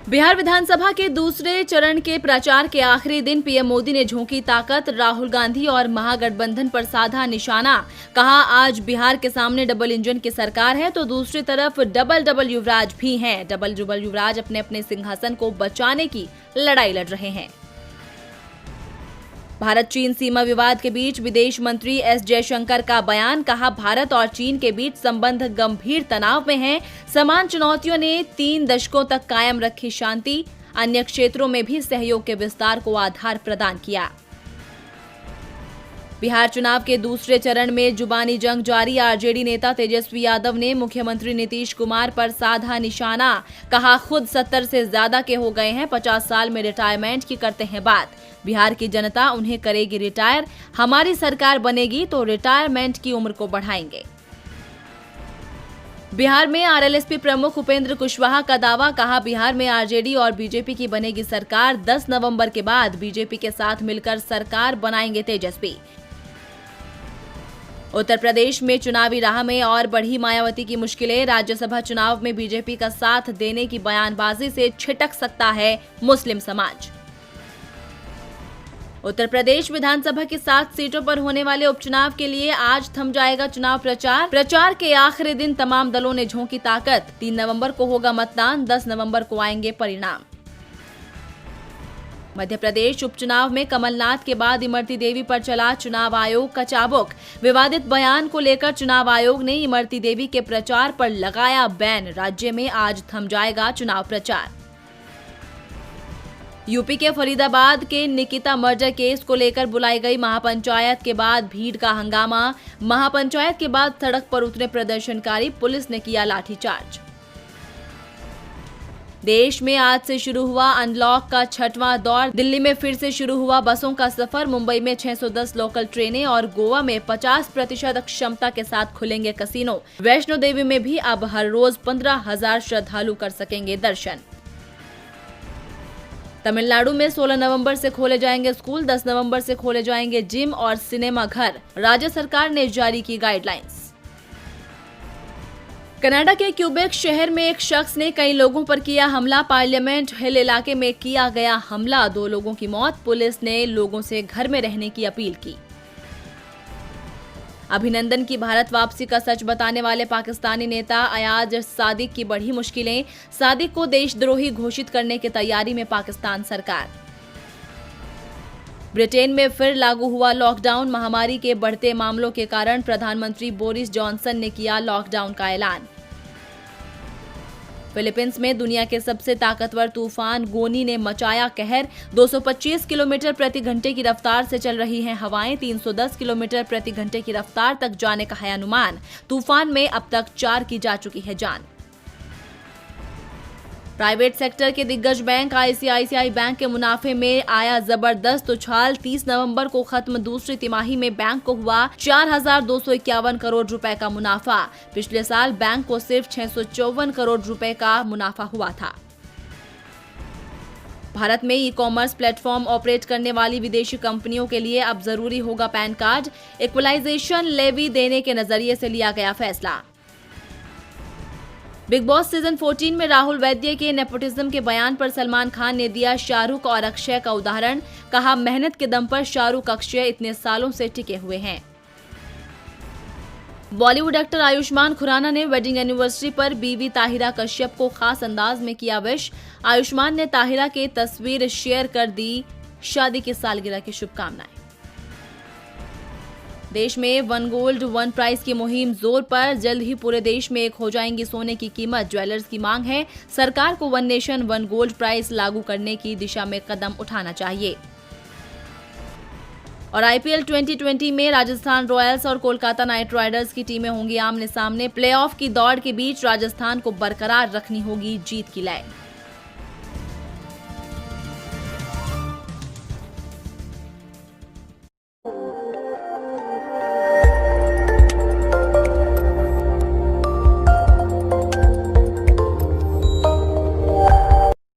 बिहार विधानसभा के दूसरे चरण के प्रचार के आखिरी दिन पीएम मोदी ने झोंकी ताकत, राहुल गांधी और महागठबंधन पर साधा निशाना। कहा, आज बिहार के सामने डबल इंजन की सरकार है तो दूसरी तरफ डबल युवराज भी हैं। डबल युवराज अपने अपने सिंहासन को बचाने की लड़ाई लड़ रहे हैं। भारत चीन सीमा विवाद के बीच विदेश मंत्री एस जयशंकर का बयान। कहा, भारत और चीन के बीच संबंध गंभीर तनाव में हैं। समान चुनौतियों ने 3 दशकों तक कायम रखी शांति, अन्य क्षेत्रों में भी सहयोग के विस्तार को आधार प्रदान किया। बिहार चुनाव के दूसरे चरण में जुबानी जंग जारी। आरजेडी नेता तेजस्वी यादव ने मुख्यमंत्री नीतीश कुमार पर साधा निशाना। कहा, खुद 70 से ज्यादा के हो गए हैं, 50 साल में रिटायरमेंट की करते हैं बात। बिहार की जनता उन्हें करेगी रिटायर। हमारी सरकार बनेगी तो रिटायरमेंट की उम्र को बढ़ाएंगे। बिहार में आरएलएसपी प्रमुख उपेंद्र कुशवाहा का दावा। कहा, बिहार में आरजेडी और बीजेपी की बनेगी सरकार। 10 नवंबर के बाद बीजेपी के साथ मिलकर सरकार बनाएंगे तेजस्वी। उत्तर प्रदेश में चुनावी राह में और बढ़ी मायावती की मुश्किलें। राज्यसभा चुनाव में बीजेपी का साथ देने की बयानबाजी से छिटक सकता है मुस्लिम समाज। उत्तर प्रदेश विधानसभा की 7 सीटों पर होने वाले उपचुनाव के लिए आज थम जाएगा चुनाव प्रचार। प्रचार के आखिरी दिन तमाम दलों ने झोंकी ताकत। 3 नवंबर को होगा मतदान, 10 नवंबर को आएंगे परिणाम। मध्य प्रदेश उपचुनाव में कमलनाथ के बाद इमरती देवी पर चला चुनाव आयोग का चाबुक। विवादित बयान को लेकर चुनाव आयोग ने इमरती देवी के प्रचार पर लगाया बैन। राज्य में आज थम जाएगा चुनाव प्रचार। यूपी के फरीदाबाद के निकिता मर्डर केस को लेकर बुलाई गई महापंचायत के बाद भीड़ का हंगामा। महापंचायत के बाद सड़क पर उतरे प्रदर्शनकारी, पुलिस ने किया लाठीचार्ज। देश में आज से शुरू हुआ अनलॉक का 6वां दौर। दिल्ली में फिर से शुरू हुआ बसों का सफर। मुंबई में 610 लोकल ट्रेनें और गोवा में 50% क्षमता के साथ खुलेंगे कसिनो। वैष्णो देवी में भी अब हर रोज 15,000 श्रद्धालु कर सकेंगे दर्शन। तमिलनाडु में 16 नवंबर से खोले जाएंगे स्कूल, 10 नवंबर से खोले जाएंगे जिम और सिनेमा घर। राज्य सरकार ने जारी की गाइडलाइंस। कनाडा के क्यूबेक शहर में एक शख्स ने कई लोगों पर किया हमला। पार्लियामेंट हिल इलाके में किया गया हमला, 2 लोगों की मौत। पुलिस ने लोगों से घर में रहने की अपील की। अभिनंदन की भारत वापसी का सच बताने वाले पाकिस्तानी नेता अयाज सादिक की बढ़ी मुश्किलें। सादिक को देशद्रोही घोषित करने की तैयारी में पाकिस्तान सरकार। ब्रिटेन में फिर लागू हुआ लॉकडाउन। महामारी के बढ़ते मामलों के कारण प्रधानमंत्री बोरिस जॉनसन ने किया लॉकडाउन का ऐलान। फिलीपींस में दुनिया के सबसे ताकतवर तूफान गोनी ने मचाया कहर। 225 किलोमीटर प्रति घंटे की रफ्तार से चल रही हैं हवाएं। 310 किलोमीटर प्रति घंटे की रफ्तार तक जाने का है अनुमान। तूफान में अब तक 4 की जा चुकी है जान। प्राइवेट सेक्टर के दिग्गज बैंक आईसीआईसीआई बैंक के मुनाफे में आया जबरदस्त उछाल। 30 नवंबर को खत्म दूसरी तिमाही में बैंक को हुआ 4,251 करोड़ रुपए का मुनाफा। पिछले साल बैंक को सिर्फ 654 करोड़ रुपए का मुनाफा हुआ था। भारत में ई-कॉमर्स प्लेटफॉर्म ऑपरेट करने वाली विदेशी कंपनियों के लिए अब जरूरी होगा पैन कार्ड। इक्वलाइजेशन लेवी देने के नजरिए से लिया गया फैसला। बिग बॉस सीजन 14 में राहुल वैद्य के नेपोटिज्म के बयान पर सलमान खान ने दिया शाहरुख और अक्षय का उदाहरण। कहा, मेहनत के दम पर शाहरुख अक्षय इतने सालों से टिके हुए हैं। बॉलीवुड एक्टर आयुष्मान खुराना ने वेडिंग एनिवर्सरी पर बीवी ताहिरा कश्यप को खास अंदाज में किया विश। आयुष्मान ने ताहिरा की तस्वीर शेयर कर दी शादी की सालगिरह की शुभकामनाएं। देश में 1 गोल्ड 1 प्राइस की मुहिम जोर पर। जल्द ही पूरे देश में एक हो जाएंगी सोने की कीमत। ज्वेलर्स की मांग है सरकार को 1 नेशन 1 गोल्ड प्राइस लागू करने की दिशा में कदम उठाना चाहिए। और आईपीएल 2020 में राजस्थान रॉयल्स और कोलकाता नाइट राइडर्स की टीमें होंगी आमने सामने। प्लेऑफ की दौड़ के बीच राजस्थान को बरकरार रखनी होगी जीत की लय।